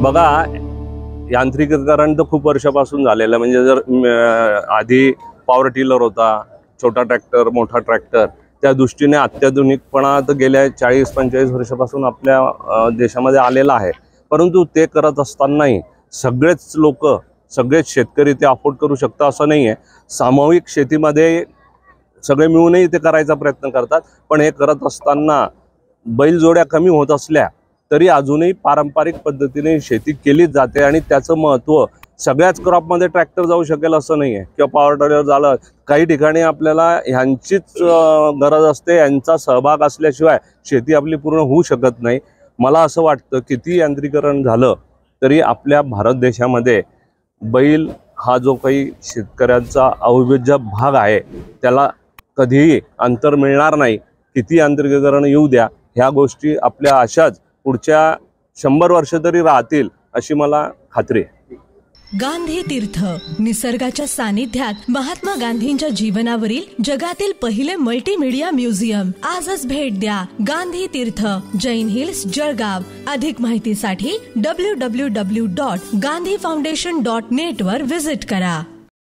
बघा, यांत्रिकीकरण तर खूप वर्षापासून झालेलं. म्हणजे जर आधी पॉवर टिलर होता, छोटा ट्रॅक्टर, मोठा ट्रॅक्टर, त्या दृष्टीने अत्याधुनिकपणा तर गेल्या 40-45 वर्षापासून आपल्या देशामध्ये आलेला आहे. परंतु ते करत असतानाही सगळेच लोक, सगळेच शेतकरी ते अफोर्ड करू शकतात असं नाही आहे. सामूहिक शेतीमध्ये सगळे मिळूनही ते करायचा प्रयत्न करतात. पण हे करत असताना बैलजोड्या कमी होत असल्या तरी अजूनही पारंपरिक पद्धतीने शेती केलीच जाते आणि त्याचं महत्त्व सगळ्याच क्रॉपमध्ये ट्रॅक्टर जाऊ शकेल असं नाही आहे, किंवा पॉवर टिलर झालं. काही ठिकाणी आपल्याला ह्यांचीच गरज असते, यांचा सहभाग असल्याशिवाय शेती आपली पूर्ण होऊ शकत नाही. मला असं वाटतं किती यांत्रिकीकरण झालं तरी आपल्या भारत देशामध्ये बैल हा जो काही शेतकऱ्यांचा अविभाज्य भाग आहे त्याला कधीही अंतर मिळणार नाही. किती यांत्रिकीकरण येऊ द्या, ह्या गोष्टी आपल्या अशाच पुढच्या 100 वर्ष तरी राहतील अशी मला खात्री आहे. गांधी तीर्थ, निसर्गाच्या सानिध्यात महात्मा गांधींच्या जीवनावरील जगातील पहिले मल्टीमीडिया म्युझियम. आजच भेट द्या. गांधी तीर्थ, जैन हिल्स, जळगाव. अधिक माहितीसाठी www.gandhifoundation.net वर विजिट करा.